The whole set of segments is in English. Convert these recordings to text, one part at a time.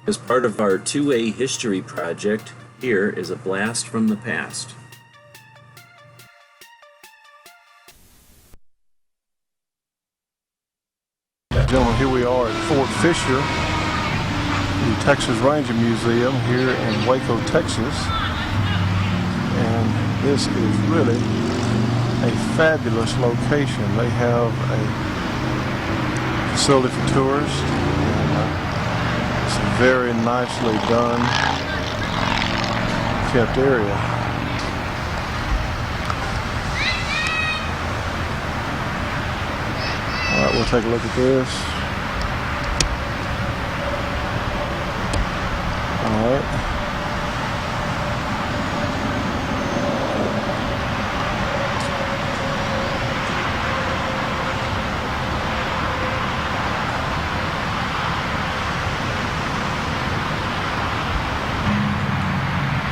As part of our 2A history project, here is a blast from the past. Gentlemen, here we are at Fort Fisher, the Texas Ranger Museum here in Waco, Texas. And this is really a fabulous location. They have a facility for tourists, and it's a very nicely done, kept area. All right, we'll take a look at this. All right.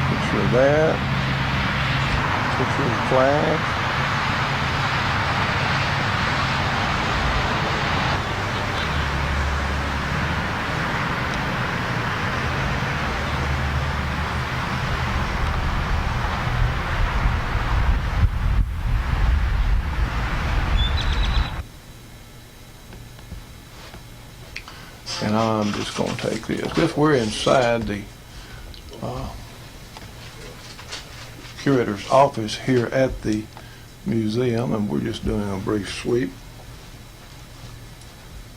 Picture of that. Picture of the flag. And I'm just going to take this. We're inside the curator's office here at the museum, and we're just doing a brief sweep.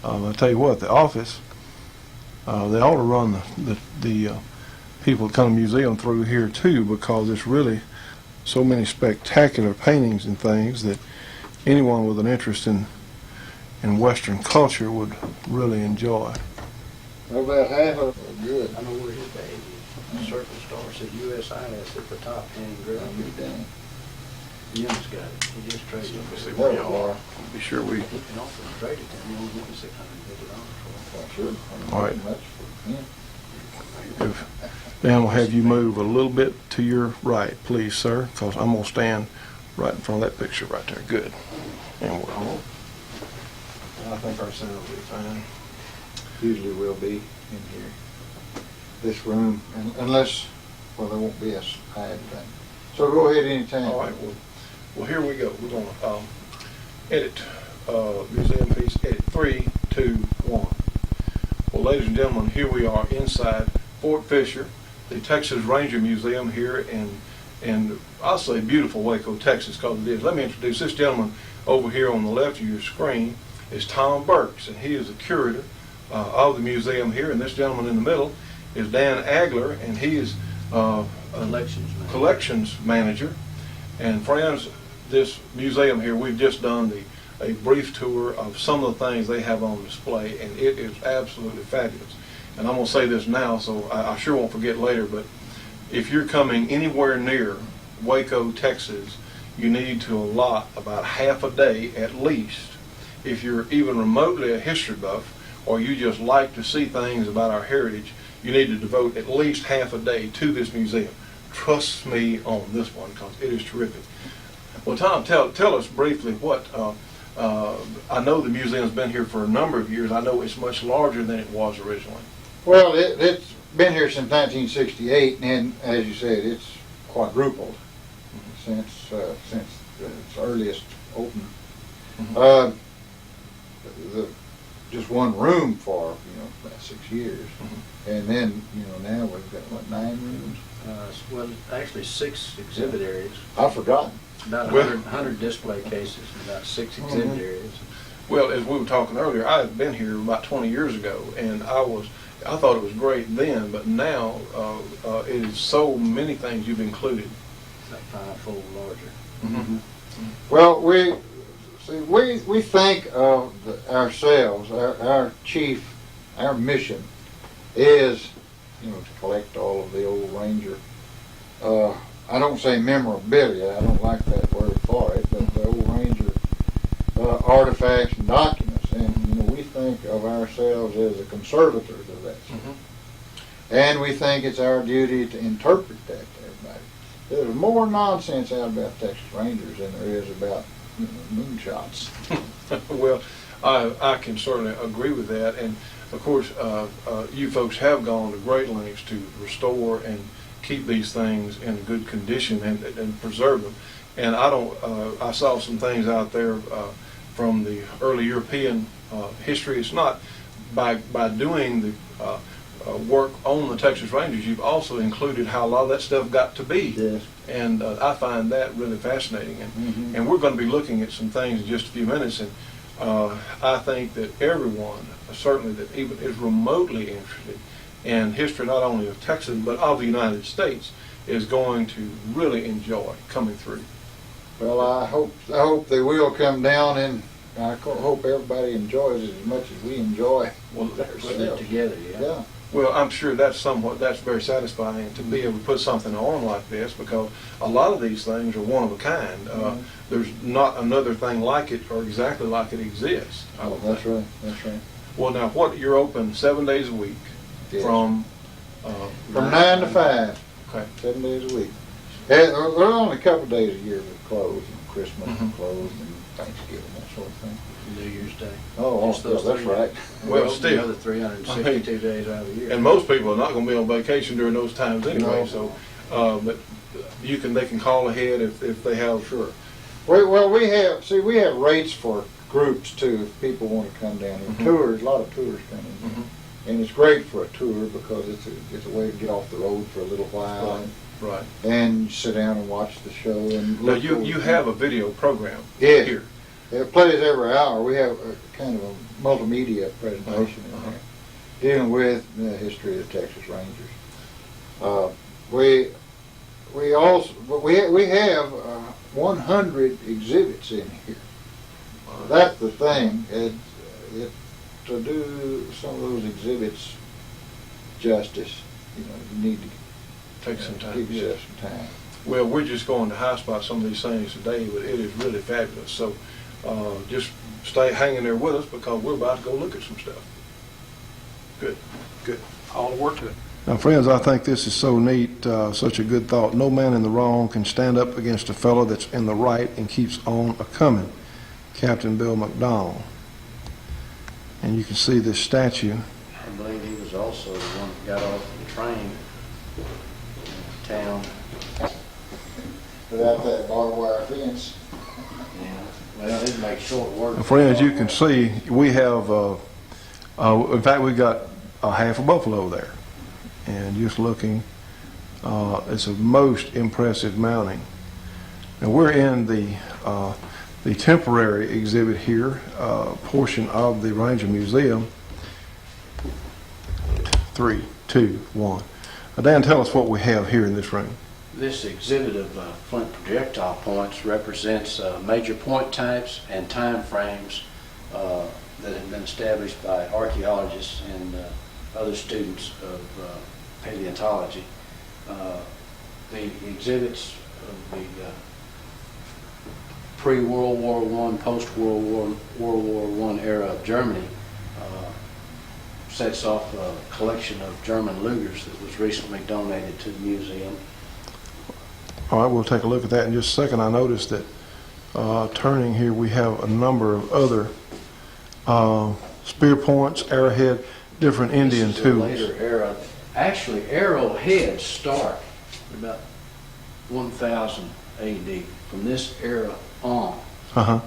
I'll tell you what, the office, they ought to run the people that come to the museum through here too, because there's really so many spectacular paintings and things that anyone with an interest in Western culture would really enjoy. About half of it are good. I know where his bag is. The circle starts at USIS at the top and ground. Jim's got it. He just traded it. See where y'all are. Be sure we. He can offer to trade it to him. He only wants $650 for it. Sure. All right. Much for him. Dan will have you move a little bit to your right, please, sir, because I'm going to stand right in front of that picture right there. Good. And we're home. I think our sound will be fine. Usually will be in here. This room, unless, well, there won't be a pad thing. So go ahead anytime. All right. Well, here we go. We're going to edit museum piece, edit 3, 2, 1. Well, ladies and gentlemen, here we are inside Fort Fisher, the Texas Ranger Museum here in I'll say beautiful Waco, Texas, because it is. Let me introduce this gentleman over here on the left of your screen is Tom Burks, and he is the curator of the museum here. And this gentleman in the middle is Dan Agler, and he is collections manager. And friends, this museum here, we've just done a brief tour of some of the things they have on display, and it is absolutely fabulous. And I'm going to say this now, so I sure won't forget later, but if you're coming anywhere near Waco, Texas, you need to allot about half a day at least. If you're even remotely a history buff, or you just like to see things about our heritage, you need to devote at least half a day to this museum. Trust me on this one, because it is terrific. Well, Tom, tell us briefly what, I know the museum's been here for a number of years. I know it's much larger than it was originally. Well, it's been here since 1968, and as you said, it's quadrupled since its earliest opening. Mm-hmm. Just one room for about 6 years, and then now we've got what, 9 rooms. Well, actually 6 exhibit areas. I've forgotten. About 100 display cases and about 6 exhibit areas. Well, as we were talking earlier, I had been here about 20 years ago, and I thought it was great then, but now it is so many things you've included. It's like 5-fold larger. Mm-hmm. Well, we think of ourselves, our mission is, to collect all of the old Ranger. I don't say memorabilia. I don't like that word for it, but the old Ranger artifacts and documents, and we think of ourselves as the conservators of that stuff. And we think it's our duty to interpret that to everybody. There's more nonsense out about Texas Rangers than there is about moonshots. Well, I can certainly agree with that, and of course, you folks have gone to great lengths to restore and keep these things in good condition and preserve them. And I saw some things out there from the early European history. It's not by doing the work on the Texas Rangers, you've also included how a lot of that stuff got to be. Yes. And I find that really fascinating. And we're going to be looking at some things in just a few minutes. And I think that everyone, certainly that even is remotely interested in history, not only of Texas, but of the United States, is going to really enjoy coming through. Well, I hope they will come down, and I hope everybody enjoys it as much as we enjoy. Well, Putting it together, Yeah. well, I'm sure that's very satisfying to be able to put something on like this, because a lot of these things are one of a kind. There's not another thing like it or exactly like it exists. That's right. That's right. Well, now, you're open 7 days a week? Yes. From 9 to 5. Okay. 7 days a week. There are only a couple days a year that close, Christmas and closed, and Thanksgiving, that sort of thing. New Year's Day. Oh, Just those that's three right. Well, The still, other 362 days out of the year. and most people are not going to be on vacation during those times anyway. No. So, but they can call ahead if they have. Sure. Well, we have rates for groups too, if people want to come down here. Tours, a lot of tours come in. And it's great for a tour because it's a way to get off the road for a little while. Right. And sit down and watch the show. And Now, look you have a video program Yes. here. It plays every hour. We have a kind of a multimedia presentation in there dealing with the history of the Texas Rangers. We have 100 exhibits in here. That's the thing. To do some of those exhibits justice, you need to Take some time. give yourself some time. Well, we're just going to high spot some of these things today, but it is really fabulous. So just stay hanging there with us, because we're about to go look at some stuff. Good. All the work to it. Now, friends, I think this is so neat, such a good thought. No man in the wrong can stand up against a fellow that's in the right and keeps on a-coming. Captain Bill McDonald. And you can see this statue. I believe he was also the one that got off the train in town. Without that barbed wire fence. Yeah. Well, it'd make short work. And friends, you can see we have, in fact, we got a half a buffalo there. And just looking, it's a most impressive mounting. Now, we're in the temporary exhibit here, portion of the Ranger Museum. 3, 2, 1. Now, Dan, tell us what we have here in this room. This exhibit of flint projectile points represents major point types and time frames that have been established by archaeologists and other students of paleontology. The exhibits of the pre-World War I, post-World War I era of Germany sets off a collection of German Lugers that was recently donated to the museum. All right, we'll take a look at that in just a second. I noticed that turning here we have a number of other spear points, arrowhead, different Indian This is a tools. later era. Actually, arrowheads start about 1000 AD. From this era on,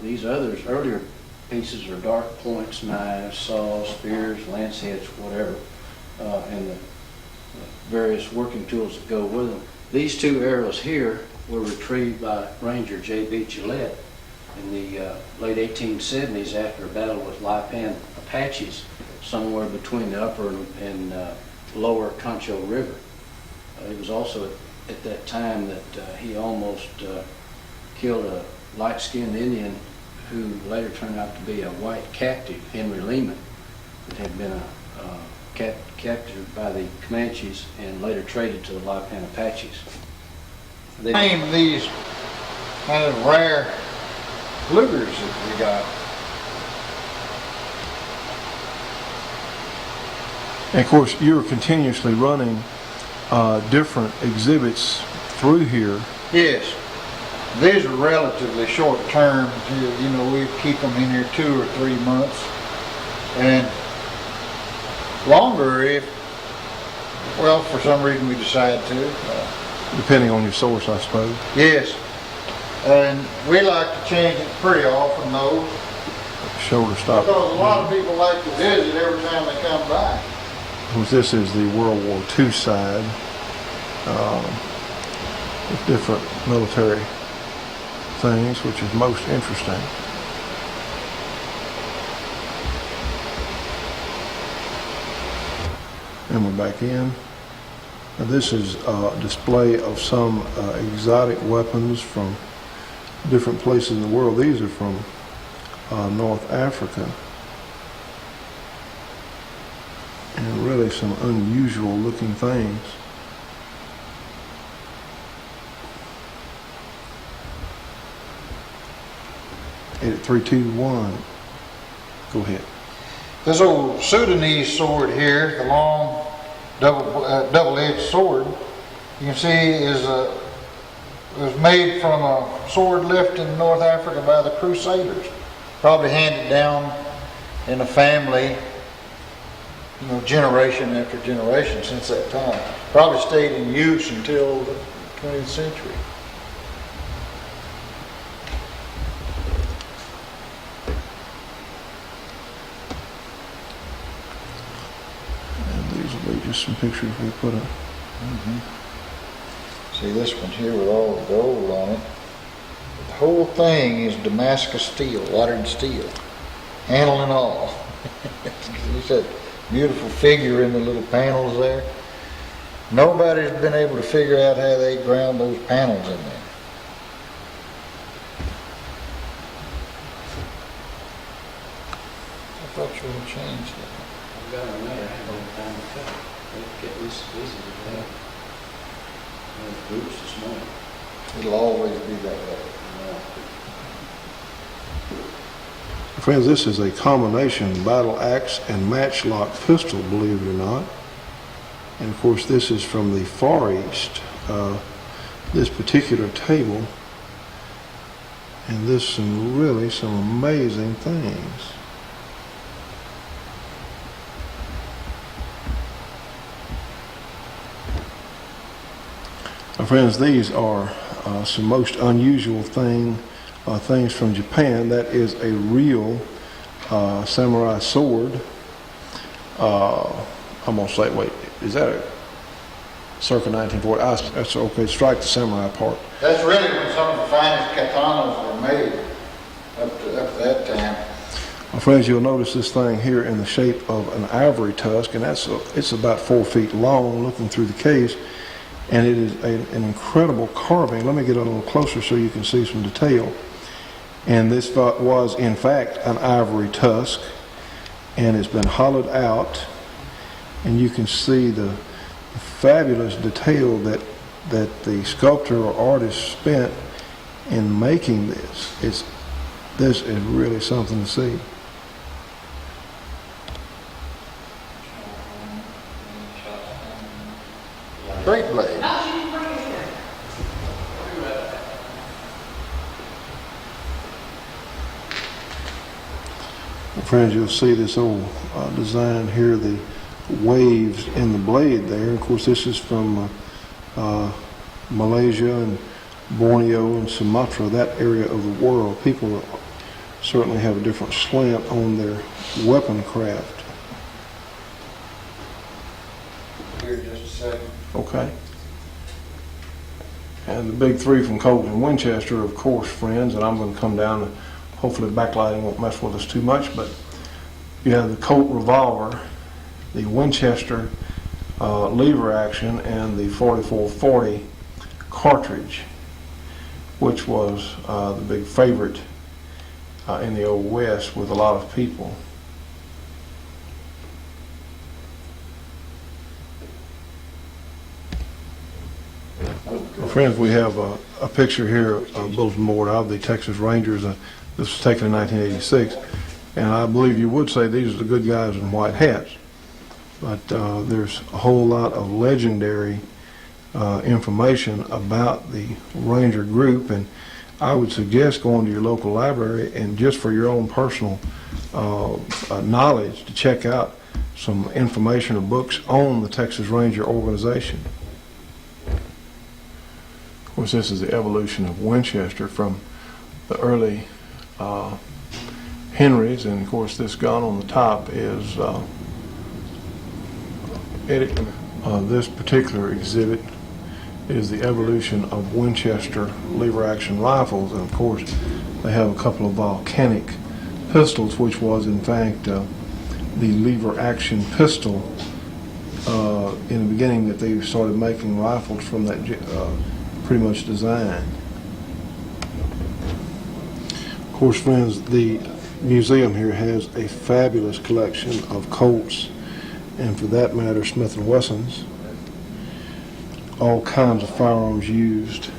these others, earlier pieces are dark points, knives, saws, spears, lance heads, whatever, and the various working tools that go with them. These two arrows here were retrieved by Ranger J.B. Gillette in the late 1870s after a battle with Lipan Apaches somewhere between the upper and lower Concho River. It was also at that time that he almost killed a light-skinned Indian who later turned out to be a white captive, Henry Lehman, that had been captured by the Comanches and later traded to the Lipan Apaches. Name these kind of rare Lugers that we got. And of course, you're continuously running different exhibits through here. Yes. These are relatively short term. We keep them in here 2 or 3 months. And longer if, well, for some reason we decide to. Depending on your source, I suppose. Yes. And we like to change it pretty often though, Shoulder stop. because a lot of people like to visit every time they come by. Of course, this is the World War II side with different military things, which is most interesting. And we're back in. Now, this is a display of some exotic weapons from different places in the world. These are from North Africa. And really some unusual looking things. At 321. Go ahead. This old Sudanese sword here, the long double-edged sword, you can see was made from a sword left in North Africa by the Crusaders. Probably handed down in a family, you know, generation after generation since that time. Probably stayed in use until the 20th century. And these will be just some pictures we put up. See this one here with all the gold on it. The whole thing is Damascus steel, watered steel, handle and all. It's that beautiful figure in the little panels there. Nobody's been able to figure out how they ground those panels in there. I thought you would have changed it. I've got another handle time to cut. They get this easy to cut. The groups are small. It'll always be that way. Friends, this is a combination battle axe and matchlock pistol, believe it or not. And of course, this is from the Far East, this particular table. And this some amazing things. Now, friends, these are some most unusual things from Japan. That is a real samurai sword. I'm gonna say, wait, is that a circa 1940? That's okay. Strike the samurai part. That's really when some of the finest katanas were made up to that time. Well, friends, you'll notice this thing here in the shape of an ivory tusk, and it's about 4 feet long. Looking through the case, and it is an incredible carving. Let me get a little closer so you can see some detail. And this was, in fact, an ivory tusk, and it's been hollowed out, and you can see the fabulous detail that the sculptor or artist spent in making this. This is really something to see. Great blade. Friends, you'll see this old design here, the waves in the blade there. Of course, this is from Malaysia and Borneo and Sumatra, that area of the world. People certainly have a different slant on their weapon craft. Here, just a second. Okay. And the big three from Colt and Winchester, of course, friends, and I'm going to come down and hopefully backlighting won't mess with us too much, but you have the Colt revolver, the Winchester lever action, and the 4440 cartridge, which was the big favorite in the Old West with a lot of people. Well, friends, we have a picture here, a bulletin board of the Texas Rangers. This was taken in 1986, and I believe you would say these are the good guys in white hats. But there's a whole lot of legendary information about the Ranger group, and I would suggest going to your local library and just for your own personal knowledge to check out some information or books on the Texas Ranger organization. Of course, this is the evolution of Winchester from the early Henrys, and of course this gun on the top is this particular exhibit is the evolution of Winchester lever action rifles, and of course they have a couple of volcanic pistols, which was in fact the lever action pistol in the beginning that they started making rifles from that pretty much design. Of course, friends, the museum here has a fabulous collection of Colts, and for that matter Smith & Wessons, all kinds of firearms used.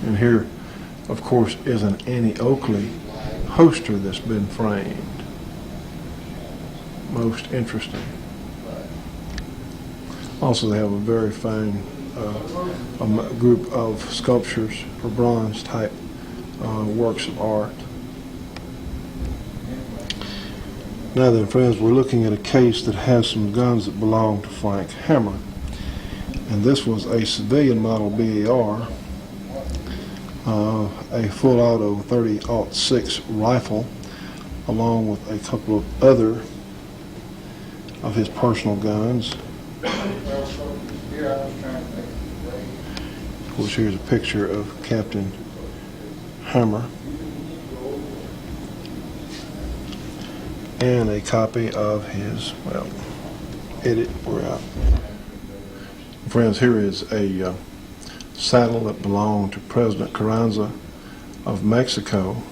And here of course is an Annie Oakley holster that's been framed. Most interesting. Also they have a very fine group of sculptures or bronze type works of art. Now then, friends, we're looking at a case that has some guns that belong to Frank Hammer. And this was a civilian model BAR, a full auto 30-06 rifle, along with a couple of other of his personal guns. Of course, here's a picture of Captain Hammer and a copy of his, well, edit. We're out. Friends, here is a saddle that belonged to President Carranza of Mexico,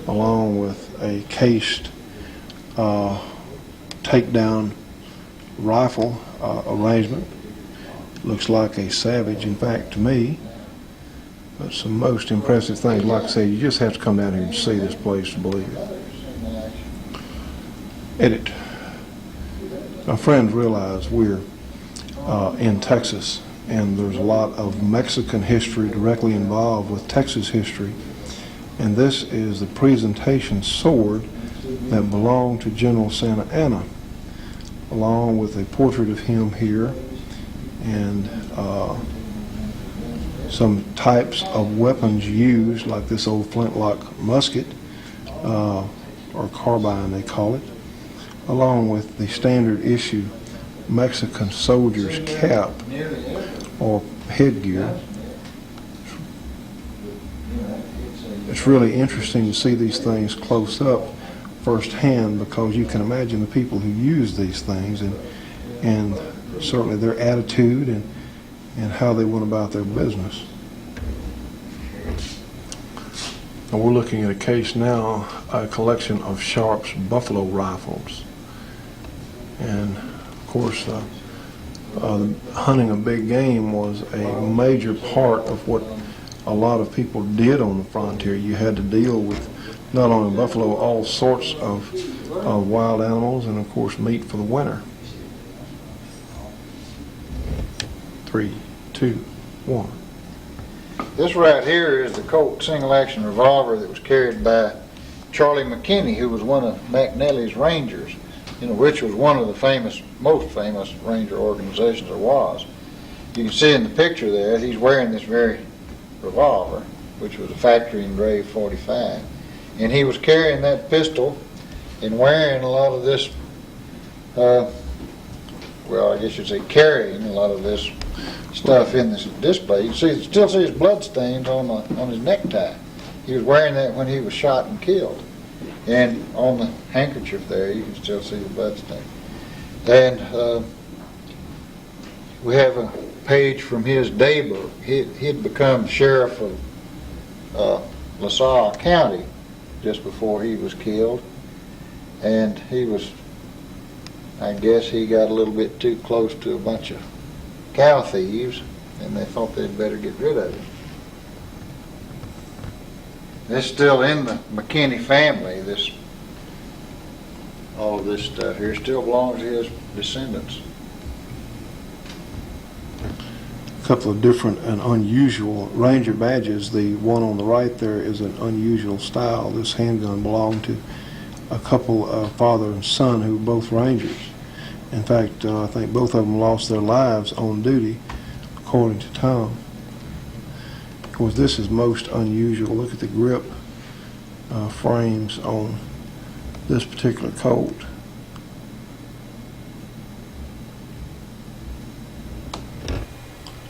along with a cased takedown rifle arrangement. Looks like a Savage, in fact, to me. But some most impressive things. Like I say, you just have to come down here and see this place to believe it. Edit. Now, friends, realize we're in Texas, and there's a lot of Mexican history directly involved with Texas history. And this is the presentation sword that belonged to General Santa Anna, along with a portrait of him here, and some types of weapons used, like this old flintlock musket, or carbine they call it, along with the standard issue Mexican soldier's cap or headgear. It's really interesting to see these things close up firsthand, because you can imagine the people who use these things, and certainly their attitude and how they went about their business. And we're looking at a case now, a collection of Sharp's Buffalo rifles. And of course, hunting a big game was a major part of what a lot of people did on the frontier. You had to deal with not only buffalo, all sorts of wild animals, and of course meat for the winter. 3, 2, 1. This right here is the Colt single-action revolver that was carried by Charlie McKinney, who was one of McNally's Rangers, which was one of the most famous Ranger organizations there was. You can see in the picture there, he's wearing this very revolver, which was a factory engraved .45, and he was carrying that pistol and wearing a lot of this. Well, I guess you'd say carrying a lot of this stuff in this display. You can still see his blood stains on his necktie. He was wearing that when he was shot and killed. And on the handkerchief there, you can still see the blood stain. And we have a page from his daybook. He'd become sheriff of LaSalle County just before he was killed. And he was, I guess he got a little bit too close to a bunch of cow thieves, and they thought they'd better get rid of him. It's still in the McKinney family. All of this stuff here still belongs to his descendants. A couple of different and unusual Ranger badges. The one on the right there is an unusual style. This handgun belonged to a couple of father and son who were both Rangers. In fact, I think both of them lost their lives on duty, according to Tom. Of course, this is most unusual. Look at the grip frames on this particular Colt.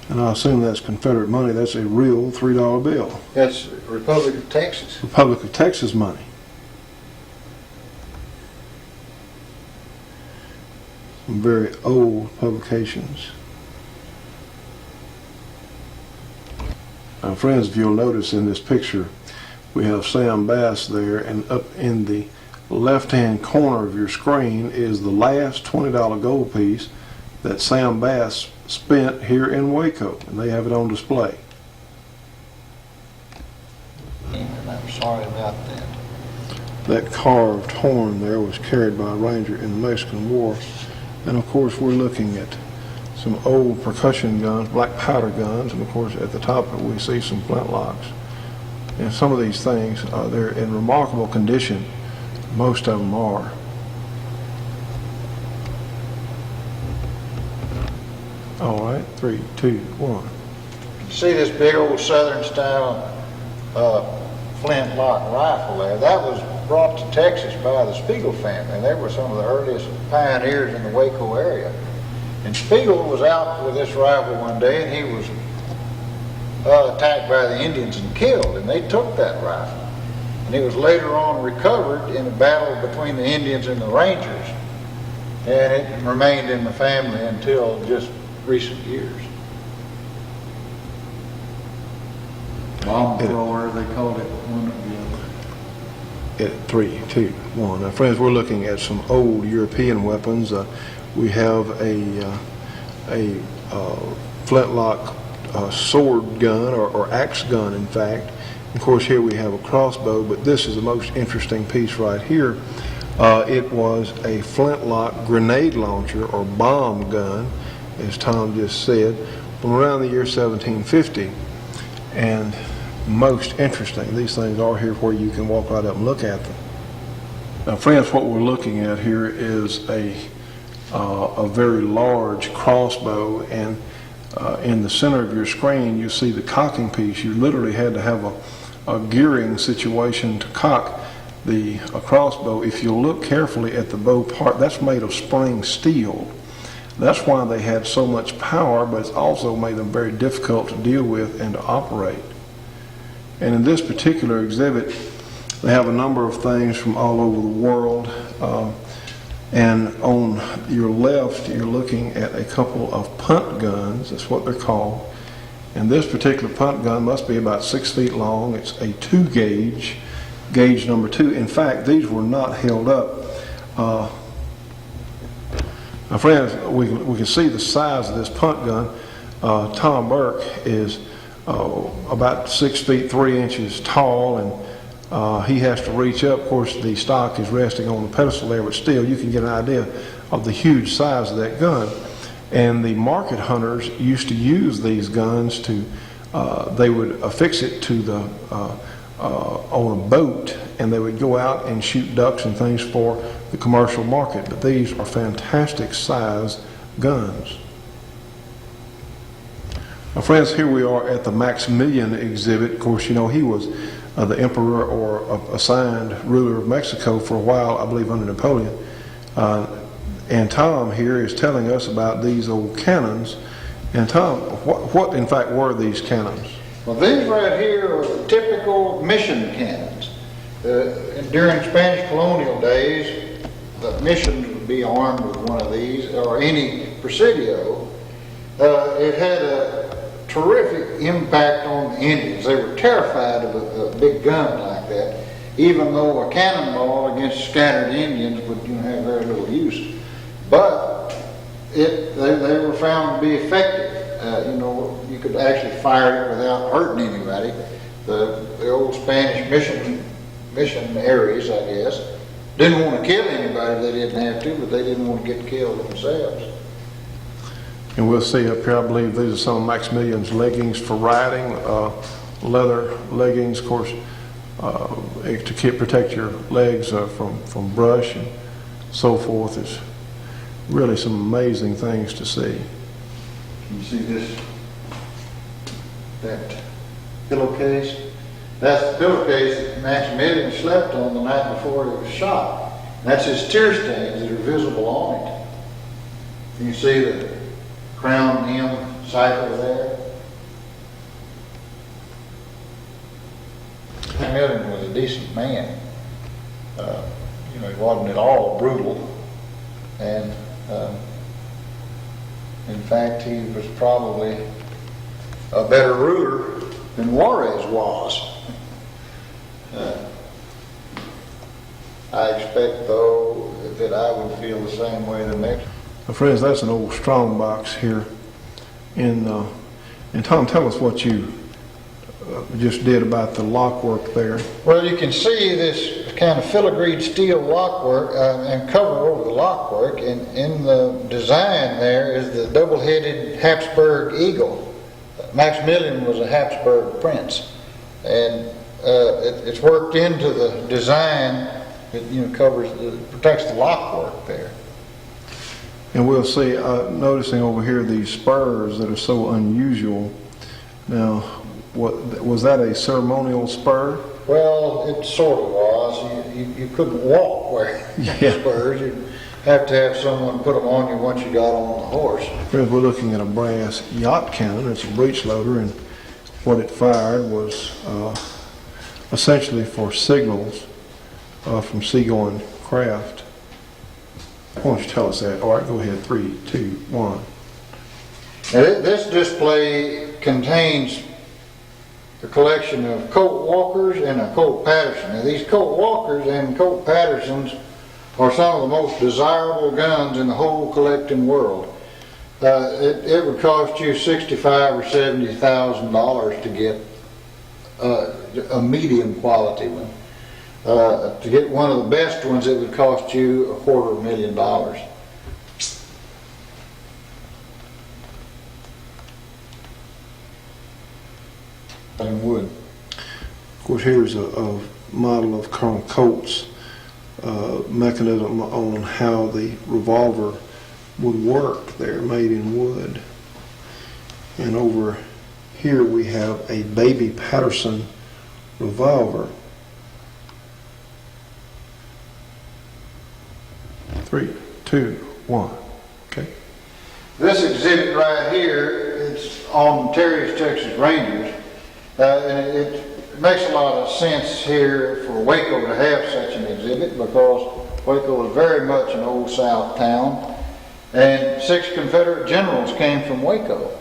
And I assume that's Confederate money. That's a real $3 bill. That's Republic of Texas. Republic of Texas money. Some very old publications. Now, friends, if you'll notice in this picture, we have Sam Bass there, and up in the left-hand corner of your screen is the last $20 gold piece that Sam Bass spent here in Waco, and they have it on display. And I'm sorry about that. That carved horn there was carried by a Ranger in the Mexican War. And of course, we're looking at some old percussion guns, black powder guns, and of course at the top we see some flintlocks. And some of these things, they're in remarkable condition. Most of them are. All right, 3, 2, 1. See this big old Southern style flintlock rifle there? That was brought to Texas by the Spiegel family. They were some of the earliest pioneers in the Waco area. And Spiegel was out with this rifle one day, and he was attacked by the Indians and killed, and they took that rifle. And it was later on recovered in a battle between the Indians and the Rangers, and it remained in the family until just recent years. Bomb thrower, they called it one of the other. 3, 2, 1. Now, friends, we're looking at some old European weapons. We have a flintlock sword gun, or axe gun, in fact. Of course, here we have a crossbow, but this is the most interesting piece right here. It was a flintlock grenade launcher, or bomb gun, as Tom just said, from around the year 1750. And most interesting, these things are here where you can walk right up and look at them. Now, friends, what we're looking at here is a very large crossbow, and in the center of your screen you see the cocking piece. You literally had to have a gearing situation to cock the crossbow. If you look carefully at the bow part, that's made of spring steel. That's why they had so much power, but it's also made them very difficult to deal with and to operate. And in this particular exhibit, they have a number of things from all over the world. And on your left, you're looking at a couple of punt guns. That's what they're called. And this particular punt gun must be about 6 feet long. It's a 2 gauge, gauge number 2. In fact, these were not held up. Now, friends, we can see the size of this punt gun. Tom Burke is about 6 feet 3 inches tall, and he has to reach up. Of course, the stock is resting on the pedestal there, but still you can get an idea of the huge size of that gun. And the market hunters used to use these guns to, they would affix it to the, on a boat, and they would go out and shoot ducks and things for the commercial market. But these are fantastic size guns. Now, friends, here we are at the Maximilian exhibit. Of course, you know, he was the emperor or assigned ruler of Mexico for a while, I believe, under Napoleon. And Tom here is telling us about these old cannons. And Tom, what in fact were these cannons? Well, these right here are typical mission cannons. During Spanish colonial days, the missions would be armed with one of these, or any Presidio. It had a terrific impact on the Indians. They were terrified of a big gun like that, even though a cannonball against scattered Indians would have very little use. But they were found to be effective. You could actually fire it without hurting anybody. The old Spanish missionaries, I guess, didn't want to kill anybody if they didn't have to, but they didn't want to get killed themselves. And we'll see up here, I believe these are some of Maximilian's leggings for riding, leather leggings. Of course, protect your legs from brush and so forth. It's really some amazing things to see. Can you see this? That pillowcase? That's the pillowcase that Maximilian slept on the night before he was shot. And that's his tear stains that are visible on it. Can you see the Crown M cipher there? Maximilian was a decent man. He wasn't at all brutal. And in fact, he was probably a better ruler than Juarez was. I expect, though, that I would feel the same way the next. Well, friends, that's an old strong box here. And Tom, tell us what you just did about the lock work there. Well, you can see this kind of filigreed steel lock work and cover over the lock work. And in the design there is the double-headed Habsburg eagle. Maximilian was a Habsburg prince. And it's worked into the design. It protects the lock work there. And we'll see, noticing over here these spurs that are so unusual. Now, was that a ceremonial spur? Well, it sort of was. You couldn't walk wearing spurs. You'd have to have someone put them on you once you got on the horse. Friends, we're looking at a brass yacht cannon. It's a breech loader, and what it fired was essentially for signals from seagoing craft. Why don't you tell us that? All right, go ahead. 3, 2, 1. Now, this display contains a collection of Colt Walkers and a Colt Patterson. Now, these Colt Walkers and Colt Pattersons are some of the most desirable guns in the whole collecting world. It would cost you $65,000 or $70,000 to get a medium quality one. To get one of the best ones, it would cost you $250,000. And wood. Of course, here's a model of Colonel Colt's mechanism on how the revolver would work there, made in wood. And over here we have a baby Patterson revolver. 3, 2, 1. Okay. This exhibit right here, it's on Terry's Texas Rangers. And it makes a lot of sense here for Waco to have such an exhibit because Waco is very much an old South town. And 6 Confederate generals came from Waco.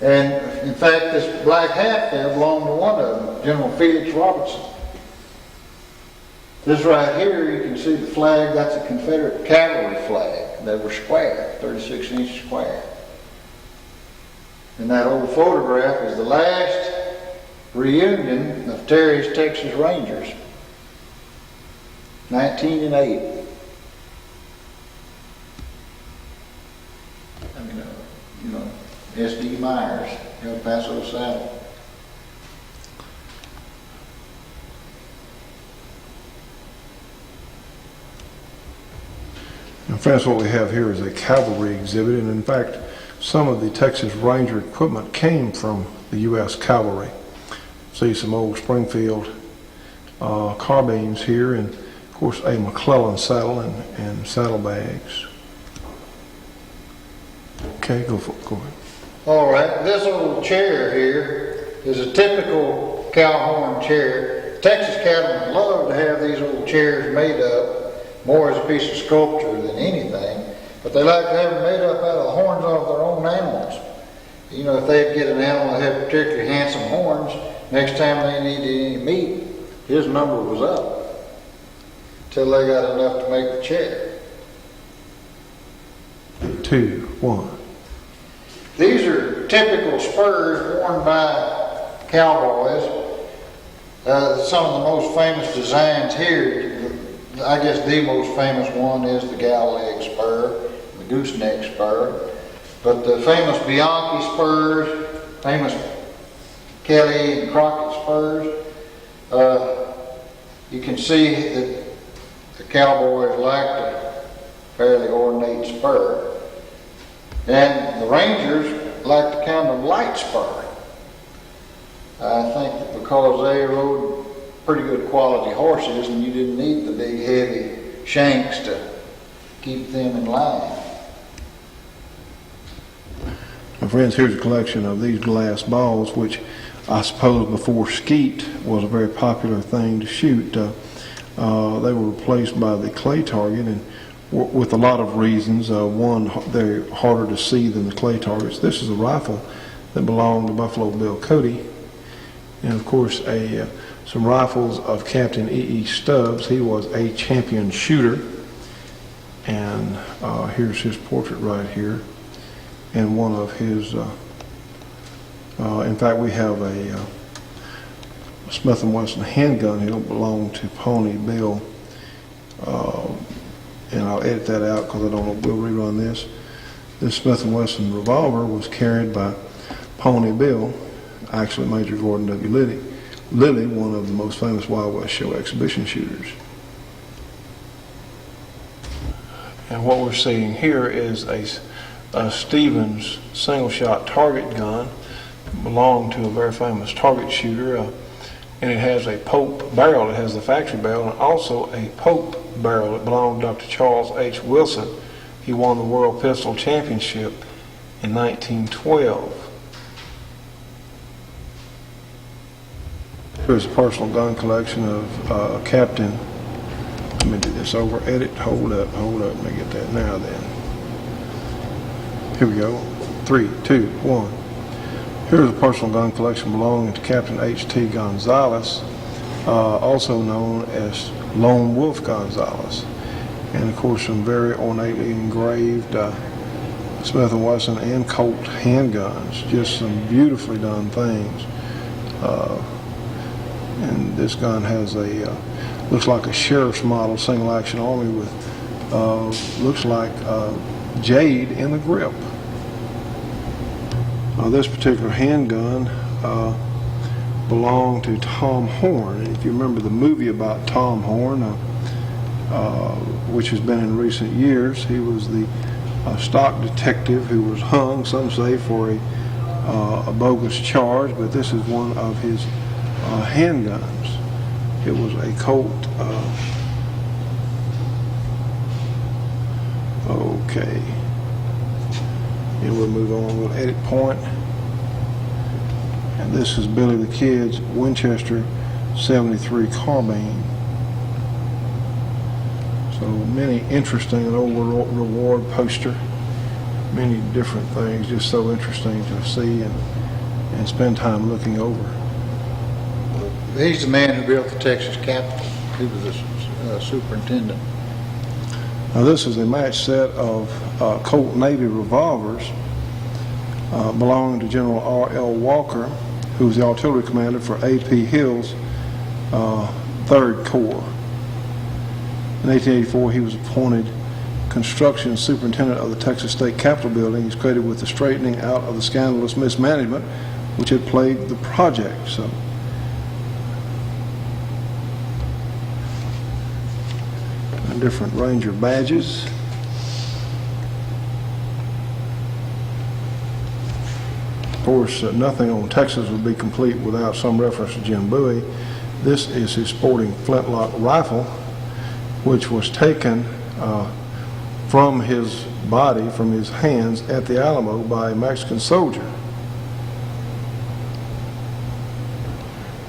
And in fact, this black hat there belonged to one of them, General Felix Robertson. This right here, you can see the flag, that's a Confederate cavalry flag. They were square, 36 inches square. And that old photograph is the last reunion of Terry's Texas Rangers, 1908. S.D. Myers, El Paso Saddle. And friends, what we have here is a cavalry exhibit, and in fact, some of the Texas Ranger equipment came from the U.S. Cavalry. See some old Springfield carbines here, and of course a McClellan saddle and saddlebags. Okay, go ahead. All right, this old chair here is a typical cowhorn chair. Texas cattlemen love to have these old chairs made up more as a piece of sculpture than anything, but they like to have them made up out of the horns off their own animals. You know, if they get an animal that had particularly handsome horns, next time they needed any meat, his number was up until they got enough to make the chair. 2, 1. These are typical spurs worn by cowboys. Some of the most famous designs here, I guess the most famous one is the gal leg spur, the gooseneck spur. But the famous Bianchi spurs, famous Kelly and Crockett spurs, You can see that the cowboys liked a fairly ornate spur, and the Rangers liked a kind of light spur. I think that because they rode pretty good quality horses and you didn't need the big heavy shanks to keep them in line. My friends, here's a collection of these glass balls, which I suppose before skeet was a very popular thing to shoot. They were replaced by the clay target, and with a lot of reasons. One, they're harder to see than the clay targets. This is a rifle that belonged to Buffalo Bill Cody, and of course some rifles of Captain E.E. Stubbs. He was a champion shooter, and here's his portrait right here. And one of his, in fact, we have a Smith & Wesson handgun here that belonged to Pony Bill, and I'll edit that out because I don't know, we'll rerun this. This Smith & Wesson revolver was carried by Pony Bill, actually Major Gordon W. Lilly, one of the most famous Wild West show exhibition shooters. And what we're seeing here is a Stevens single-shot target gun, belonged to a very famous target shooter, and it has a Pope barrel. It has the factory barrel, and also a Pope barrel. It belonged to Dr. Charles H. Wilson. He won the World Pistol Championship in 1912. Here's a personal gun collection of Captain. Let me do this over. Edit. Hold up. Let me get that now then. Here we go. 3, 2, 1. Here's a personal gun collection belonging to Captain H.T. Gonzalez, also known as Lone Wolf Gonzalez. And of course some very ornately engraved Smith & Wesson and Colt handguns. Just some beautifully done things. And this gun has a, looks like a sheriff's model single action army with, looks like jade in the grip. This particular handgun belonged to Tom Horn. And if you remember the movie about Tom Horn, which has been in recent years, he was the stock detective who was hung, some say, for a bogus charge, but this is one of his handguns. It was a Colt. Okay. And we'll move on. We'll edit point. And this is Billy the Kid's Winchester 73 carbine. So many interesting, an old reward poster. Many different things, just so interesting to see and spend time looking over. He's the man who built the Texas Capitol. He was the superintendent. Now this is a match set of Colt Navy revolvers belonging to General R.L. Walker, who was the artillery commander for A.P. Hill's 3rd Corps. In 1884, he was appointed construction superintendent of the Texas State Capitol building. He's credited with the straightening out of the scandalous mismanagement which had plagued the project. So, different Ranger badges. Of course, nothing on Texas would be complete without some reference to Jim Bowie. This is his sporting flintlock rifle, which was taken from his body, from his hands at the Alamo by a Mexican soldier.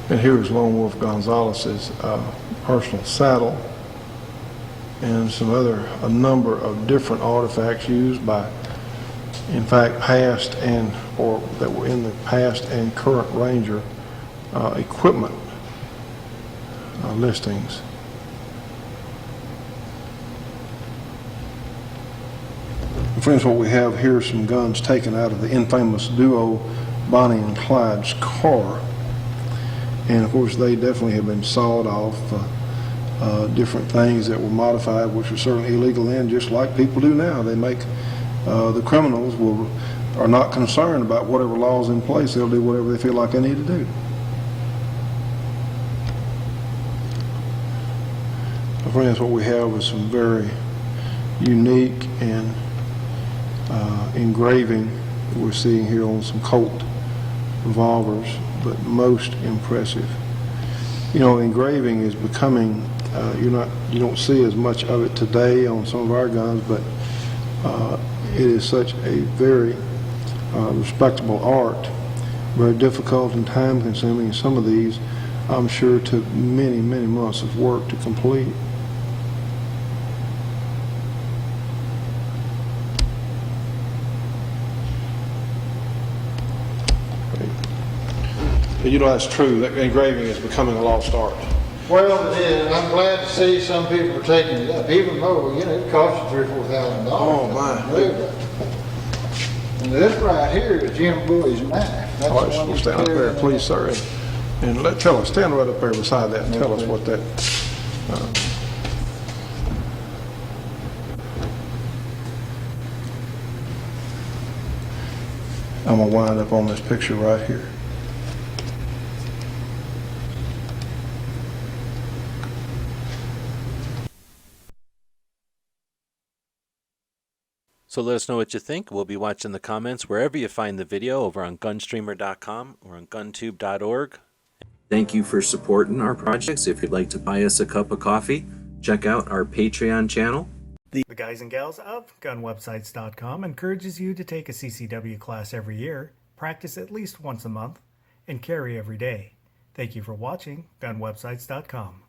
And here's Lone Wolf Gonzalez's personal saddle, and a number of different artifacts used by, in fact, past and, or that were in the past and current Ranger equipment listings. And friends, what we have here are some guns taken out of the infamous duo Bonnie and Clyde's car. And of course, they definitely have been sawed off. Different things that were modified, which were certainly illegal then, just like people do now. They make, the criminals are not concerned about whatever law's in place. They'll do whatever they feel like they need to do. friends, what we have is some very unique and engraving that we're seeing here on some Colt revolvers, but most impressive. You know, engraving is becoming, you don't see as much of it today on some of our guns, but it is such a very respectable art, very difficult and time consuming. Some of these, I'm sure, took many, many months of work to complete. You know, that's true, that engraving is becoming a lost art. Well, it is. I'm glad to see some people are taking it up, even though, you know, it costs you $3,000 or $4,000. Oh, my. And this right here is Jim Bowie's knife. That's All right, the one we'll he's stand up there, carrying. please, sir, and tell us, stand right up there beside that and tell us what that, I'm gonna wind up on this picture right here. So let us know what you think. We'll be watching the comments wherever you find the video, over on gunstreamer.com or on guntube.org. Thank you for supporting our projects. If you'd like to buy us a cup of coffee, check out our Patreon channel. The guys and gals of gunwebsites.com encourages you to take a CCW class every year, practice at least once a month, and carry every day. Thank you for watching gunwebsites.com.